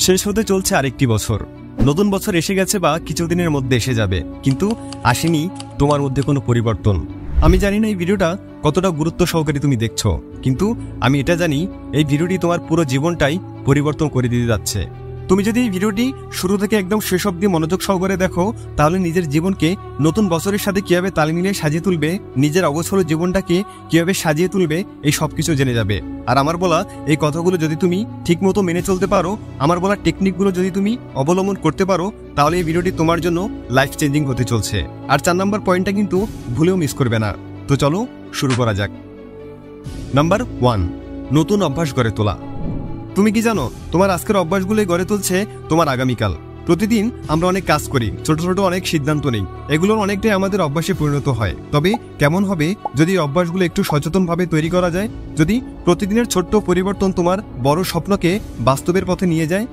শেষ হতে চলছে আরেকটি বছর। নতুন বছর এসে গেছে বা কিছুদিনের মধ্যে এসে যাবে, কিন্তু আসেনি তোমার মধ্যে কোনো পরিবর্তন। আমি জানি না এই ভিডিওটা কতটা গুরুত্ব সহকারে তুমি দেখছো, কিন্তু আমি এটা জানি এই ভিডিওটি তোমার পুরো জীবনটাই পরিবর্তন করে দিতে যাচ্ছে। তুমি যদি এই ভিডিওটি শুরু থেকে একদম শেষ অবধি মনোযোগ সহকারে দেখো, তাহলে নিজের জীবনকে নতুন বছরের সাথে কিভাবে তাল মিলিয়ে সাজিয়ে তুলবে, নিজের অগোছল জীবনটাকে কিভাবে সাজিয়ে তুলবে, এই সবকিছু জেনে যাবে। আর আমার বলা এই কথাগুলো যদি তুমি ঠিকমতো মেনে চলতে পারো, আমার বলা টেকনিকগুলো যদি তুমি অবলম্বন করতে পারো, তাহলে এই ভিডিওটি তোমার জন্য লাইফ চেঞ্জিং হতে চলছে। আর 4 নম্বর পয়েন্টটা কিন্তু ভুলেও মিস করবে না। তো চলো শুরু করা যাক। নাম্বার 1, নতুন অভ্যাস গড়ে তোলা। তুমি কি জানো, তোমার আজকের অভ্যাসগুলোই গড়ে তুলছে তোমার আগামীকাল। প্রতিদিন আমরা অনেক কাজ করি, ছোট ছোট অনেক সিদ্ধান্ত নেই, এগুলোর অনেকটাই আমাদের অভ্যাসে পরিণত হয়। তবে কেমন হবে যদি অভ্যাসগুলো একটু সচেতনভাবে তৈরি করা যায়, যদি প্রতিদিনের ছোট্ট পরিবর্তন তোমার বড় স্বপ্নকে বাস্তবের পথে নিয়ে যায়।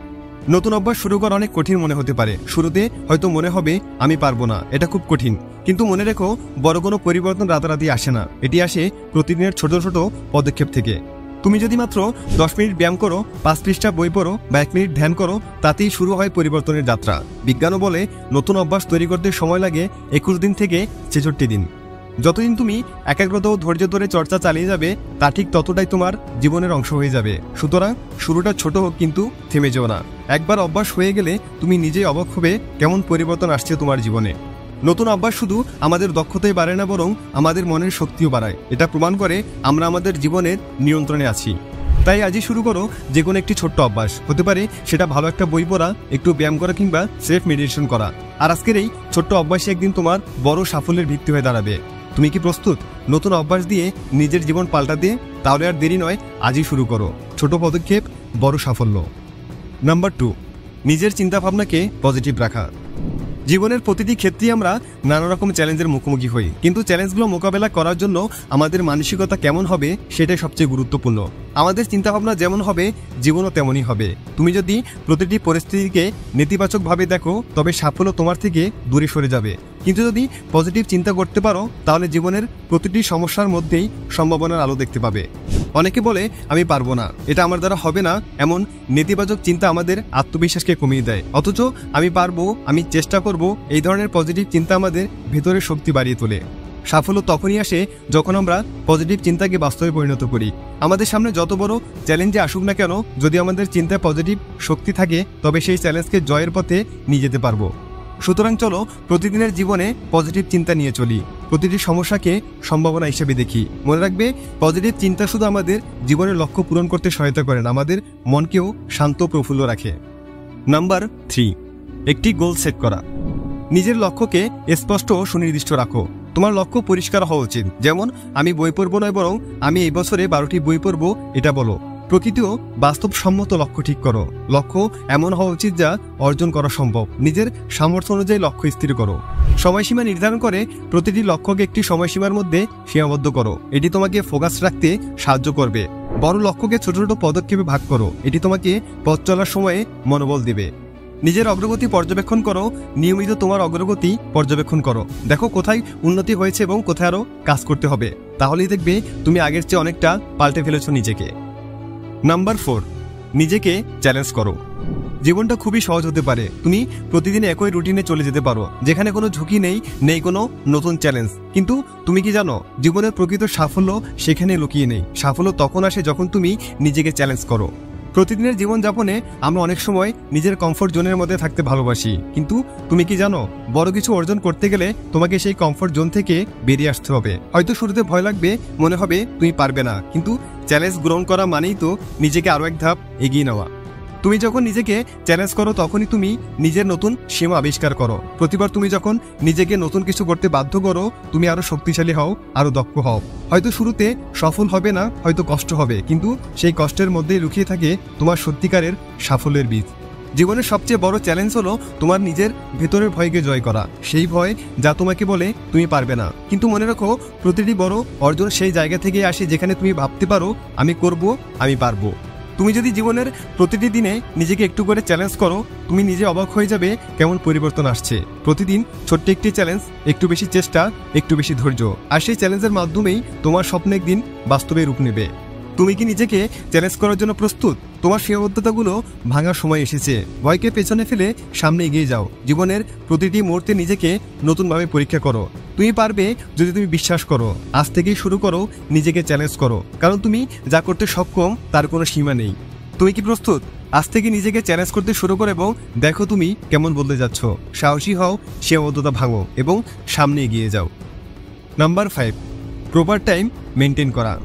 নতুন অভ্যাস শুরু করা অনেক কঠিন মনে হতে পারে। শুরুতে হয়তো মনে হবে আমি পারবো না, এটা খুব কঠিন। কিন্তু মনে রেখো, বড় কোনো পরিবর্তন রাতারাতি আসে না, এটি আসে প্রতিদিনের ছোট ছোট পদক্ষেপ থেকে। তুমি যদি মাত্র 10 মিনিট ব্যায়াম করো, 5 পৃষ্ঠা বই পড়ো বা 1 মিনিট ধ্যান করো, তাতেই শুরু হয় পরিবর্তনের যাত্রা। বিজ্ঞানও বলে নতুন অভ্যাস তৈরি করতে সময় লাগে 21 দিন থেকে 66 দিন। যতদিন তুমি একাগ্রতা ও ধৈর্য ধরে চর্চা চালিয়ে যাবে, তা ঠিক ততটাই তোমার জীবনের অংশ হয়ে যাবে। সুতরাং শুরুটা ছোট হোক, কিন্তু থেমে যেও না। একবার অভ্যাস হয়ে গেলে তুমি নিজেই অবাক হবে কেমন পরিবর্তন আসছে তোমার জীবনে। নতুন অভ্যাস শুধু আমাদের দক্ষতাই বাড়ায় না, বরং আমাদের মনের শক্তিও বাড়ায়। এটা প্রমাণ করে আমরা আমাদের জীবনের নিয়ন্ত্রণে আছি। তাই আজই শুরু করো যে কোনো একটি ছোট্ট অভ্যাস। হতে পারে সেটা ভালো একটা বই পড়া, একটু ব্যায়াম করা কিংবা সেলফ মেডিটেশন করা। আর আজকের এই ছোট্ট অভ্যাসে একদিন তোমার বড় সাফল্যের ভিত্তি হয়ে দাঁড়াবে। তুমি কি প্রস্তুত নতুন অভ্যাস দিয়ে নিজের জীবন পাল্টাতে? তাহলে আর দেরি নয়, আজই শুরু করো। ছোট পদক্ষেপ, বড় সাফল্য। নাম্বার 2, নিজের চিন্তাভাবনাকে পজিটিভ রাখা। জীবনের প্রতিটি ক্ষেত্রেই আমরা নানা রকম চ্যালেঞ্জের মুখোমুখি হই, কিন্তু চ্যালেঞ্জগুলো মোকাবেলা করার জন্য আমাদের মানসিকতা কেমন হবে সেটাই সবচেয়ে গুরুত্বপূর্ণ। আমাদের চিন্তাভাবনা যেমন হবে, জীবনও তেমনই হবে। তুমি যদি প্রতিটি পরিস্থিতিকে নেতিবাচকভাবে দেখো, তবে সাফল্য তোমার থেকে দূরে সরে যাবে। কিন্তু যদি পজিটিভ চিন্তা করতে পারো, তাহলে জীবনের প্রতিটি সমস্যার মধ্যেই সম্ভাবনার আলো দেখতে পাবে। অনেকে বলে আমি পারবো না, এটা আমার দ্বারা হবে না, এমন নেতিবাচক চিন্তা আমাদের আত্মবিশ্বাসকে কমিয়ে দেয়। অথচ আমি পারবো, আমি চেষ্টা করব, এই ধরনের পজিটিভ চিন্তা আমাদের ভেতরের শক্তি বাড়িয়ে তোলে। সাফল্য তখনই আসে যখন আমরা পজিটিভ চিন্তাকে বাস্তবে পরিণত করি। আমাদের সামনে যত বড় চ্যালেঞ্জে আসুক না কেন, যদি আমাদের চিন্তায় পজিটিভ শক্তি থাকে, তবে সেই চ্যালেঞ্জকে জয়ের পথে নিয়ে যেতে পারবো। সুতরাং চলো প্রতিদিনের জীবনে পজিটিভ চিন্তা নিয়ে চলি, প্রতিটি সমস্যাকে সম্ভাবনা হিসেবে দেখি। মনে রাখবে, পজিটিভ চিন্তা শুধু আমাদের জীবনের লক্ষ্য পূরণ করতে সহায়তা করে না, আমাদের মনকেও শান্ত প্রফুল্ল রাখে। নাম্বার 3, একটি গোল সেট করা। নিজের লক্ষ্যকে স্পষ্ট ও সুনির্দিষ্ট রাখো। তোমার লক্ষ্য পরিষ্কার হওয়া উচিত। যেমন আমি বই পড়বো নয়, বরং আমি এই বছরে 12টি বই পড়বো, এটা বলো। প্রকৃতিও বাস্তবসম্মত লক্ষ্য ঠিক করো। লক্ষ্য এমন হওয়া উচিত যা অর্জন করা সম্ভব। নিজের সামর্থ্য অনুযায়ী লক্ষ্য স্থির করো। সময়সীমা নির্ধারণ করে প্রতিটি লক্ষ্যকে একটি সময়সীমার মধ্যে সীমাবদ্ধ করো। এটি তোমাকে ফোকাস রাখতে সাহায্য করবে। বড় লক্ষ্যকে ছোট ছোট পদক্ষেপে ভাগ করো। এটি তোমাকে পথ চলার সময়ে মনোবল দেবে। নিজের অগ্রগতি পর্যবেক্ষণ করো। নিয়মিত তোমার অগ্রগতি পর্যবেক্ষণ করো। দেখো কোথায় উন্নতি হয়েছে এবং কোথায় আরও কাজ করতে হবে। তাহলেই দেখবে তুমি আগের চেয়ে অনেকটা পাল্টে ফেলেছো নিজেকে। নাম্বার 4, নিজেকে চ্যালেঞ্জ করো। জীবনটা খুবই সহজ হতে পারে। তুমি প্রতিদিন একই রুটিনে চলে যেতে পারো, যেখানে কোনো ঝুঁকি নেই কোনো নতুন চ্যালেঞ্জ। কিন্তু তুমি কি জানো, জীবনের প্রকৃত সাফল্য সেখানে লুকিয়ে নেই। সাফল্য তখন আসে যখন তুমি নিজেকে চ্যালেঞ্জ করো। প্রতিদিনের জীবনযাপনে আমরা অনেক সময় নিজের কমফোর্ট জোনের মধ্যে থাকতে ভালোবাসি, কিন্তু তুমি কি জানো, বড় কিছু অর্জন করতে গেলে তোমাকে সেই কমফোর্ট জোন থেকে বেরিয়ে আসতে হবে। হয়তো শুরুতে ভয় লাগবে, মনে হবে তুমি পারবে না, কিন্তু চ্যালেঞ্জ গ্রহণ করা মানেই তো নিজেকে আরও এক ধাপ এগিয়ে নেওয়া। তুমি যখন নিজেকে চ্যালেঞ্জ করো, তখনই তুমি নিজের নতুন সীমা আবিষ্কার করো। প্রতিবার তুমি যখন নিজেকে নতুন কিছু করতে বাধ্য করো, তুমি আরো শক্তিশালী হও, আরো দক্ষ হও। হয়তো শুরুতে সফল হবে না, হয়তো কষ্ট হবে, কিন্তু সেই কষ্টের মধ্যেই লুকিয়ে থাকে তোমার সত্যিকারের সাফল্যের বীজ। জীবনের সবচেয়ে বড় চ্যালেঞ্জ হলো তোমার নিজের ভেতরের ভয়কে জয় করা। সেই ভয় যা তোমাকে বলে তুমি পারবে না। কিন্তু মনে রাখো, প্রতিটি বড় অর্জন সেই জায়গা থেকে আসে যেখানে তুমি ভাবতে পারো আমি করব, আমি পারবো। তুমি যদি জীবনের প্রতিটি দিনে নিজেকে একটু করে চ্যালেঞ্জ করো, তুমি নিজে অবাক হয়ে যাবে কেমন পরিবর্তন আসছে। প্রতিদিন ছোট্ট একটি চ্যালেঞ্জ, একটু বেশি চেষ্টা, একটু বেশি ধৈর্য, আর সেই চ্যালেঞ্জের মাধ্যমেই তোমার স্বপ্ন একদিন বাস্তবে রূপ নেবে। তুমি কি নিজেকে চ্যালেঞ্জ করার জন্য প্রস্তুত? তোমার সীমাবদ্ধতাগুলো ভাঙার সময় এসেছে। ভয়কে পেছনে ফেলে সামনে এগিয়ে যাও। জীবনের প্রতিটি মুহূর্তে নিজেকে নতুনভাবে পরীক্ষা করো। তুমি পারবে যদি তুমি বিশ্বাস করো। আজ থেকেই শুরু করো, নিজেকে চ্যালেঞ্জ করো, কারণ তুমি যা করতে সক্ষম তার কোনো সীমা নেই। তুমি কি প্রস্তুত? আজ থেকে নিজেকে চ্যালেঞ্জ করতে শুরু করো এবং দেখো তুমি কেমন বদলে যাচ্ছ। সাহসী হও, সীমাবদ্ধতা ভাঙো এবং সামনে এগিয়ে যাও। নাম্বার 5, প্রপার টাইম মেনটেন করা।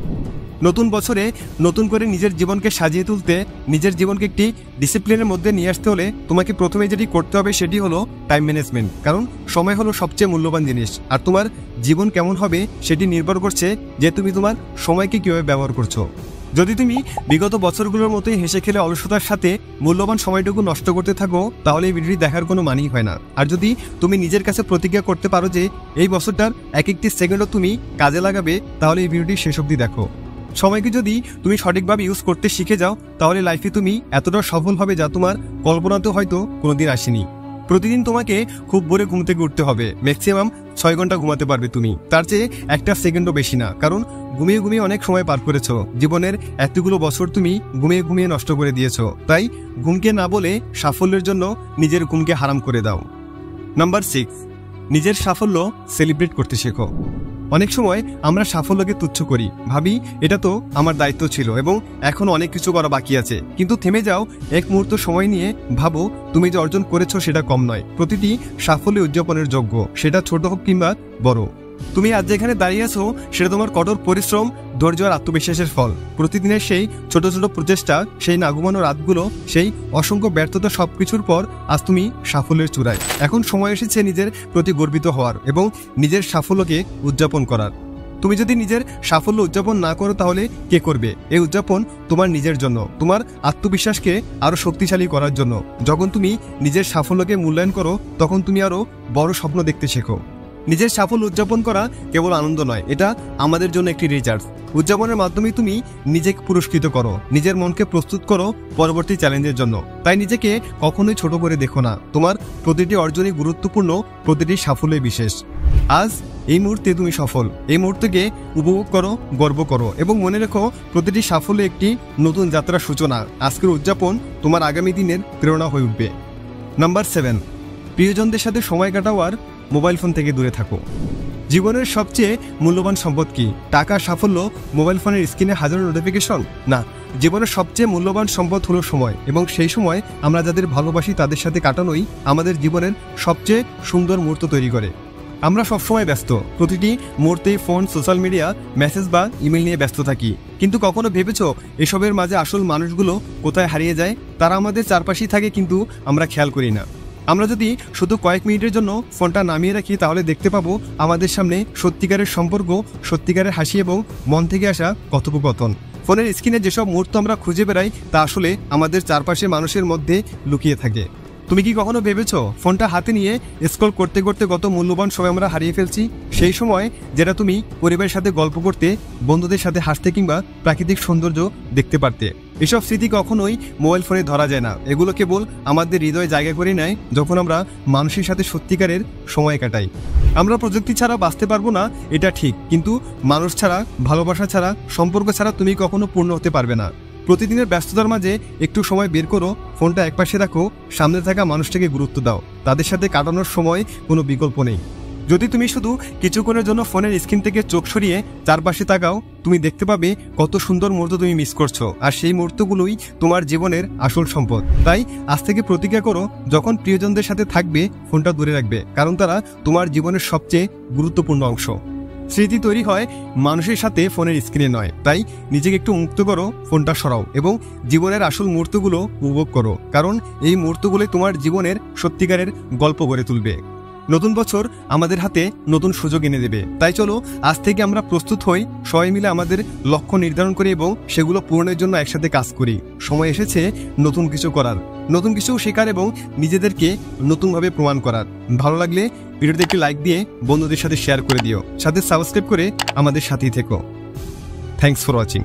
নতুন বছরে নতুন করে নিজের জীবনকে সাজিয়ে তুলতে, নিজের জীবনকে একটি ডিসিপ্লিনের মধ্যে নিয়ে আসতে হলে তোমাকে প্রথমে যেটি করতে হবে সেটি হলো টাইম ম্যানেজমেন্ট। কারণ সময় হলো সবচেয়ে মূল্যবান জিনিস, আর তোমার জীবন কেমন হবে সেটি নির্ভর করছে যে তুমি তোমার সময়কে কীভাবে ব্যবহার করছো। যদি তুমি বিগত বছরগুলোর মতোই হেসে খেলে অলসতার সাথে মূল্যবান সময়টুকু নষ্ট করতে থাকো, তাহলে এই ভিডিওটি দেখার কোনো মানেই হয় না। আর যদি তুমি নিজের কাছে প্রতিজ্ঞা করতে পারো যে এই বছরটার এক একটি সেকেন্ডও তুমি কাজে লাগাবে, তাহলে এই ভিডিওটি শেষ অবধি দেখো। সময়কে যদি তুমি সঠিকভাবে ইউজ করতে শিখে যাও, তাহলে লাইফে তুমি এতটা সফল হবে যা তোমার কল্পনাতেও হয়তো কোনোদিন আসেনি। প্রতিদিন তোমাকে খুব ভোরে ঘুম থেকে উঠতে হবে। ম্যাক্সিমাম 6 ঘন্টা ঘুমাতে পারবে তুমি, তার চেয়ে একটা সেকেন্ডও বেশি না। কারণ ঘুমিয়ে ঘুমিয়ে অনেক সময় পার করেছো। জীবনের এতগুলো বছর তুমি ঘুমিয়ে ঘুমিয়ে নষ্ট করে দিয়েছো। তাই ঘুমকে না বলে সাফল্যের জন্য নিজের ঘুমকে হারাম করে দাও। নাম্বার 6, নিজের সাফল্য সেলিব্রেট করতে শেখো। অনেক সময় আমরা সাফল্যকে তুচ্ছ করি, ভাবি এটা তো আমার দায়িত্ব ছিল এবং এখন অনেক কিছু করা বাকি আছে। কিন্তু থেমে যাও, এক মুহূর্ত সময় নিয়ে ভাবো তুমি যে অর্জন করেছো সেটা কম নয়। প্রতিটি সাফল্য উদযাপনের যোগ্য, সেটা ছোট হোক কিংবা বড়। তুমি আজ যেখানে দাঁড়িয়ে আছো সেটা তোমার কঠোর পরিশ্রম, ধৈর্য আর আত্মবিশ্বাসের ফল। প্রতিদিনের সেই ছোট ছোট প্রচেষ্টা, সেই না ঘুমানো রাতগুলো, সেই অসংখ্য ব্যর্থতা, সবকিছুর পর আজ তুমি সাফল্যের চূড়ায়। এখন সময় এসেছে নিজের প্রতি গর্বিত হওয়ার এবং নিজের সাফল্যকে উদযাপন করার। তুমি যদি নিজের সাফল্য উদযাপন না করো তাহলে কে করবে? এই উদযাপন তোমার নিজের জন্য, তোমার আত্মবিশ্বাসকে আরো শক্তিশালী করার জন্য। যখন তুমি নিজের সাফল্যকে মূল্যায়ন করো, তখন তুমি আরো বড় স্বপ্ন দেখতে শেখো। নিজের সাফল্য উদযাপন করা কেবল আনন্দ নয়, এটা আমাদের জন্য একটি রিচার্জ। উদযাপনের মাধ্যমে তুমি নিজেকে পুরস্কৃত করো, নিজের মনকে প্রস্তুত করো পরবর্তী চ্যালেঞ্জের জন্য। তাই নিজেকে কখনোই ছোট করে দেখো না। তোমার প্রতিটি অর্জনই গুরুত্বপূর্ণ, প্রতিটি সাফল্যই বিশেষ। আজ এই মুহূর্তে তুমি সফল। এই মুহূর্তকে উপভোগ করো, গর্ব করো এবং মনে রেখো প্রতিটি সাফল্য একটি নতুন যাত্রার সূচনা। আজকের উদযাপন তোমার আগামী দিনের প্রেরণা হয়ে উঠবে। নাম্বার 7, প্রিয়জনদের সাথে সময় কাটাও আর মোবাইল ফোন থেকে দূরে থাকো। জীবনের সবচেয়ে মূল্যবান সম্পদ কি? টাকা, সাফল্য, মোবাইল ফোনের স্ক্রিনে হাজারো নোটিফিকেশন? না, জীবনের সবচেয়ে মূল্যবান সম্পদ হলো সময়। এবং সেই সময় আমরা যাদের ভালোবাসি তাদের সাথে কাটানোই আমাদের জীবনের সবচেয়ে সুন্দর মুহূর্ত তৈরি করে। আমরা সবসময় ব্যস্ত, প্রতিটি মুহূর্তেই ফোন, সোশ্যাল মিডিয়া, মেসেজ বা ইমেল নিয়ে ব্যস্ত থাকি। কিন্তু কখনো ভেবেছো এসবের মাঝে আসল মানুষগুলো কোথায় হারিয়ে যায়? তারা আমাদের চারপাশেই থাকে কিন্তু আমরা খেয়াল করি না। আমরা যদি শুধু কয়েক মিনিটের জন্য ফোনটা নামিয়ে রাখি তাহলে দেখতে পাবো আমাদের সামনে সত্যিকারের সম্পর্ক, সত্যিকারের হাসি এবং মন থেকে আসা কথোপকথন। ফোনের স্ক্রিনে যেসব মুহূর্ত আমরা খুঁজে বেড়াই তা আসলে আমাদের চারপাশে মানুষের মধ্যে লুকিয়ে থাকে। তুমি কি কখনো ভেবেছো ফোনটা হাতে নিয়ে স্ক্রল করতে করতে কত মূল্যবান সময় আমরা হারিয়ে ফেলছি? সেই সময় যেটা তুমি পরিবারের সাথে গল্প করতে, বন্ধুদের সাথে হাসতে কিংবা প্রাকৃতিক সৌন্দর্য দেখতে পারতে। এসব স্মৃতি কখনোই মোবাইল ফোনে ধরা যায় না। এগুলো কেবল আমাদের হৃদয়ে জায়গা করে নেয় যখন আমরা মানুষের সাথে সত্যিকারের সময় কাটাই। আমরা প্রযুক্তি ছাড়া বাঁচতে পারবো না, এটা ঠিক, কিন্তু মানুষ ছাড়া, ভালোবাসা ছাড়া, সম্পর্ক ছাড়া তুমি কখনো পূর্ণ হতে পারবে না। প্রতিদিনের ব্যস্ততার মাঝে একটু সময় বের করো, ফোনটা একপাশে রাখো, সামনে থাকা মানুষটাকে গুরুত্ব দাও। তাদের সাথে কাটানোর সময় কোনো বিকল্প নেই। যদি তুমি শুধু কিছুক্ষণের জন্য ফোনের স্ক্রিন থেকে চোখ সরিয়ে চারপাশে তাকাও, তুমি দেখতে পাবে কত সুন্দর মুহূর্ত তুমি মিস করছো। আর সেই মুহূর্তগুলোই তোমার জীবনের আসল সম্পদ। তাই আজ থেকে প্রতিজ্ঞা করো, যখন প্রিয়জনদের সাথে থাকবে ফোনটা দূরে রাখবে, কারণ তারা তোমার জীবনের সবচেয়ে গুরুত্বপূর্ণ অংশ। স্মৃতি তৈরি হয় মানুষের সাথে, ফোনের স্ক্রিনে নয়। তাই নিজেকে একটু মুক্ত করো, ফোনটা সরাও এবং জীবনের আসল মুহূর্তগুলো উপভোগ করো, কারণ এই মুহূর্তগুলো তোমার জীবনের সত্যিকারের গল্প গড়ে তুলবে। নতুন বছর আমাদের হাতে নতুন সুযোগ এনে দেবে। তাই চলো আজ থেকে আমরা প্রস্তুত হই, সবাই মিলে আমাদের লক্ষ্য নির্ধারণ করি এবং সেগুলো পূরণের জন্য একসাথে কাজ করি। সময় এসেছে নতুন কিছু করার, নতুন কিছু শেখার এবং নিজেদেরকে নতুনভাবে প্রমাণ করার। ভালো লাগলে ভিডিওতে একটি লাইক দিয়ে বন্ধুদের সাথে শেয়ার করে দিও, সাথে সাবস্ক্রাইব করে আমাদের সাথেই থেকো। Thanks for watching.